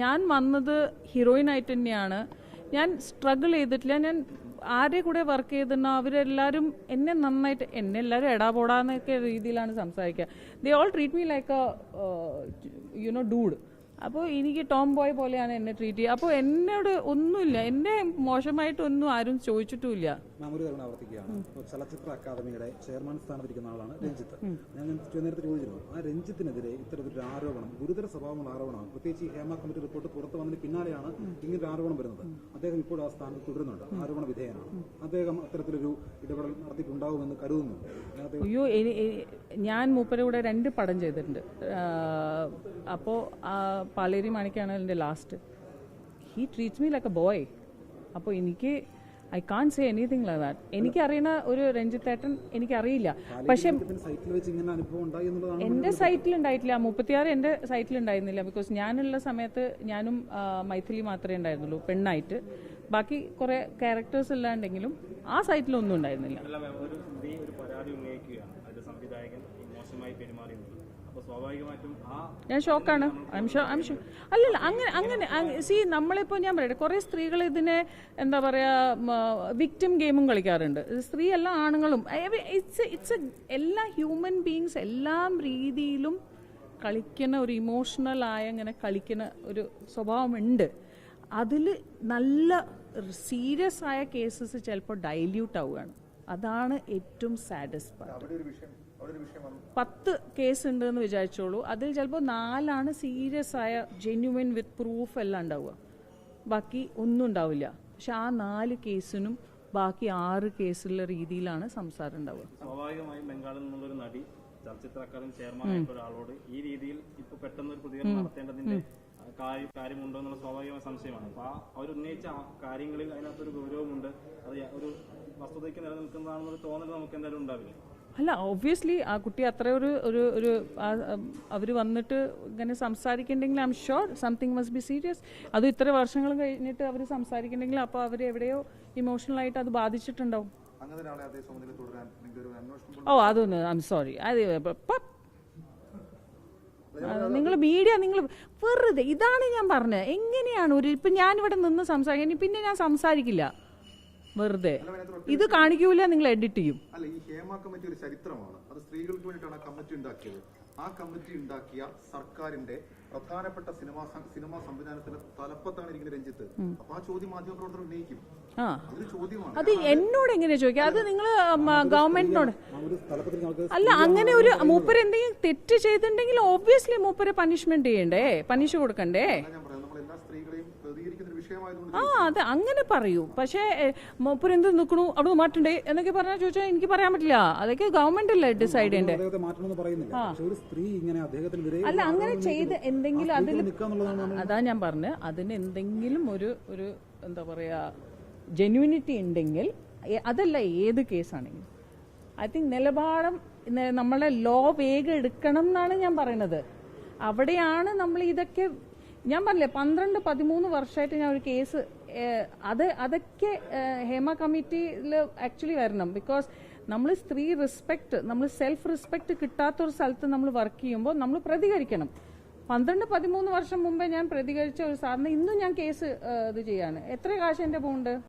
ഞാൻ വന്നത് ഹീറോയിനായിട്ട് തന്നെയാണ്. ഞാൻ സ്ട്രഗിൾ ചെയ്തിട്ടില്ല. ഞാൻ ആരുടെ കൂടെ വർക്ക് ചെയ്തിരുന്നോ അവരെല്ലാവരും എന്നെ നന്നായിട്ട് എല്ലാവരും എടാപോടാന്നൊക്കെ രീതിയിലാണ് സംസാരിക്കുക. They all treat me like A dude. അപ്പോൾ എനിക്ക് ടോം ബോയ് പോലെയാണ് എന്നെ ട്രീറ്റ് ചെയ്യുക. അപ്പോൾ എന്നോട് ഒന്നുമില്ല, എന്നെ മോശമായിട്ടൊന്നും ആരും ചോദിച്ചിട്ടുമില്ല. ചലച്ചിത്ര അക്കാദമിയുടെ ചെയർമാൻ സ്ഥാനത്തിരിക്കുന്ന ആളാണ് രഞ്ജിത്ത്. ഞാൻ നേരത്തെ ചോദിച്ചിരുന്നു, ആ രഞ്ജിത്തിനെതിരെ ഇത്തരത്തിലൊരു ആരോപണം, ഗുരുതര സ്വഭാവമുള്ള ആരോപണമാണ്. പ്രത്യേകിച്ച് ഹേമ കമ്മിറ്റി റിപ്പോർട്ട് പുറത്തു വന്നതിന് പിന്നാലെയാണ് ഇങ്ങനൊരു ആരോപണം വരുന്നത്. അദ്ദേഹം ഇപ്പോൾ ആ സ്ഥാനത്ത് തുടരുന്നുണ്ട്, ആരോപണ വിധേയനാണ്. അദ്ദേഹം അത്തരത്തിലൊരു ഇടപെടൽ നടത്തിയിട്ടുണ്ടാകുമെന്ന് കരുതുന്നു. അയ്യോ, ഞാൻ മൂപ്പരുടെ കൂടെ 2 പടം ചെയ്തിട്ടുണ്ട്. അപ്പോൾ പാലേരി മാണിക്കാണ് എൻ്റെ last. He treats me like a boy. അപ്പോൾ എനിക്ക് I can't say anything like that. എനിക്കറിയുന്ന ഒരു രഞ്ജിത്തേട്ടൻ എനിക്കറിയില്ല. പക്ഷെ എൻ്റെ സൈറ്റിൽ ഉണ്ടായിട്ടില്ല, 36 എൻ്റെ സൈറ്റിൽ ഉണ്ടായിരുന്നില്ല. ബിക്കോസ് ഞാനുള്ള സമയത്ത് ഞാനും മൈഥിലി മാത്രമേ ഉണ്ടായിരുന്നുള്ളൂ പെണ്ണായിട്ട്. ബാക്കി കുറെ ക്യാരക്ടേഴ്സ് ഇല്ലാണ്ടെങ്കിലും ആ സൈറ്റിലൊന്നും ഉണ്ടായിരുന്നില്ല. ഞാൻ ഷോക്കാണ്. അല്ലല്ല, അങ്ങനെ സി നമ്മളിപ്പോൾ ഞാൻ പറയട്ടെ, കുറെ സ്ത്രീകൾ ഇതിനെ എന്താ പറയാ വിക്ടിം ഗെയിമും കളിക്കാറുണ്ട്. സ്ത്രീ എല്ലാ ആണുങ്ങളും ഇറ്റ്സ് എല്ലാ ഹ്യൂമൻ ബീങ്സ് എല്ലാ രീതിയിലും കളിക്കുന്ന ഒരു ഇമോഷണലായ അങ്ങനെ കളിക്കുന്ന ഒരു സ്വഭാവമുണ്ട്. അതിൽ നല്ല സീരിയസ് ആയ കേസസ് ചിലപ്പോൾ ഡൈല്യൂട്ട് ആവുകയാണ്. അതാണ് ഏറ്റവും സാഡസ്റ്റ് പാർട്ട്. 10 കേസ് ഉണ്ടെന്ന് വിചാരിച്ചോളൂ, അതിൽ ചിലപ്പോൾ 4 സീരിയസ് ആയ ജെന്യുവൻ വിത്ത് പ്രൂഫ് എല്ലാം ഉണ്ടാവുക, ബാക്കി ഒന്നും ഉണ്ടാവില്ല. പക്ഷെ ആ 4 കേസിനും ബാക്കി 6 കേസുള്ള രീതിയിലാണ് സംസാരം ഉണ്ടാവുക. സ്വാഭാവികമായും ബംഗാളിൽ നിന്നുള്ളൊരു നടി ചലച്ചിത്ര അക്കാദമി ചെയർമാൻ ആയിട്ടുള്ള ഒരാളോട് ഈ രീതിയിൽ ഇപ്പൊ പെട്ടെന്ന് ഒരു പ്രതികരണം നടത്തേണ്ടതിന്റെ കാര്യമുണ്ടോ എന്നുള്ള സ്വാഭാവികമായ സംശയമാണ്. അപ്പൊ അവരുന്നയിച്ച കാര്യങ്ങളിൽ അതിനകത്തൊരു ഗൗരവമുണ്ട്, അത് ഒരു വസ്തുതയ്ക്ക് നിലനിൽക്കുന്നതാണെന്നൊരു തോന്നൽ നമുക്ക് എന്തായാലും ഉണ്ടാവില്ല. അല്ല, ഒബ്വിയസ്ലി ആ കുട്ടി അത്ര ഒരു അവർ വന്നിട്ട് ഇങ്ങനെ സംസാരിക്കുന്നുണ്ടെങ്കിൽ I am sure something must be serious. അത് ഇത്ര വർഷങ്ങൾ കഴിഞ്ഞിട്ട് അവർ സംസാരിക്കുന്നുണ്ടെങ്കിൽ അപ്പോൾ അവർ എവിടെയോ ഇമോഷണലായിട്ട് അത് ബാധിച്ചിട്ടുണ്ടാവും. ഓ, അതൊന്ന് ഐ എം സോറി. നിങ്ങൾ മീഡിയ നിങ്ങൾ വെറുതെ ഇതാണ് ഞാൻ പറഞ്ഞത്. എങ്ങനെയാണ് ഇപ്പം ഞാനിവിടെ നിന്ന് സംസാരിക്കാൻ പിന്നെ ഞാൻ സംസാരിക്കില്ല വെറുതെ. ഇത് കാണിക്കൂല, നിങ്ങൾ എഡിറ്റ് ചെയ്യും. അല്ല, ഈ ഹേമ കമ്മിറ്റി ഒരു ചരിത്രമാണ്. അത് സ്ത്രീകൾക്ക് വേണ്ടിയിട്ടാണ് ആ കമ്മിറ്റി ഉണ്ടാക്കിയത്. ആ കമ്മിറ്റി ഉണ്ടാക്കിയ സർക്കാരിന്റെ പ്രധാനപ്പെട്ട സിനിമാ സംവിധാനത്തിന്റെ തലപ്പത്താണ് ഇരിക്കുന്ന രഞ്ജിത്ത്. അപ്പൊ ആ ചോദ്യം മാധ്യമപ്രവർത്തകർ ഉന്നയിക്കും. അതൊരു ചോദ്യമാണ്. അത് എന്നോട് എങ്ങനെയാ ചോദിക്കുക? അത് നിങ്ങൾ ഗവൺമെന്റിനോട് അല്ല. അങ്ങനെ ഒരു മൂപ്പര് എന്തെങ്കിലും തെറ്റ് ചെയ്തിട്ടുണ്ടെങ്കിൽ ഓബ്വിയസ്ലി മൂപ്പര് പണിഷ്മെന്റ് ചെയ്യണ്ടേ, പണിഷ് കൊടുക്കണ്ടേ? അതെ, അങ്ങനെ പറയൂ. പക്ഷേ മൂപ്പര് എന്ത് നിൽക്കണു അവിടെ മാറ്റണ്ടേ എന്നൊക്കെ പറഞ്ഞാൽ ചോദിച്ചാൽ എനിക്ക് പറയാൻ പറ്റില്ല. അതൊക്കെ ഗവൺമെന്റ് അല്ലേ ഡിസൈഡ് ചെയ്യണ്ടേ. അല്ല, അങ്ങനെ ചെയ്ത് എന്തെങ്കിലും അതിൽ അതാ ഞാൻ പറഞ്ഞത്, അതിന് എന്തെങ്കിലും ഒരു എന്താ പറയാ ജെന്യൂനിറ്റി ഉണ്ടെങ്കിൽ അതല്ല ഏത് കേസാണെങ്കിലും ഐ തിങ്ക് നിലപാടും നമ്മളെ ലോ വേഗം എടുക്കണം എന്നാണ് ഞാൻ പറയുന്നത്. അവിടെയാണ് നമ്മൾ ഇതൊക്കെ ഞാൻ പറഞ്ഞില്ലേ 12-13 വർഷമായിട്ട് ഞാൻ ഒരു കേസ് അതൊക്കെ ഹേമ കമ്മിറ്റിയിൽ ആക്ച്വലി വരണം. ബിക്കോസ് നമ്മൾ സ്ത്രീ റെസ്പെക്ട്, നമ്മൾ സെൽഫ് റെസ്പെക്ട് കിട്ടാത്തൊരു സ്ഥലത്ത് നമ്മൾ വർക്ക് ചെയ്യുമ്പോൾ നമ്മൾ പ്രതികരിക്കണം. 12-13 വർഷം മുമ്പേ ഞാൻ പ്രതികരിച്ച ഒരു സാറിന് ഇന്നും ഞാൻ കേസ് ഇത് ചെയ്യാണ്. എത്ര കാശ് എൻ്റെ പോകുന്നുണ്ട്?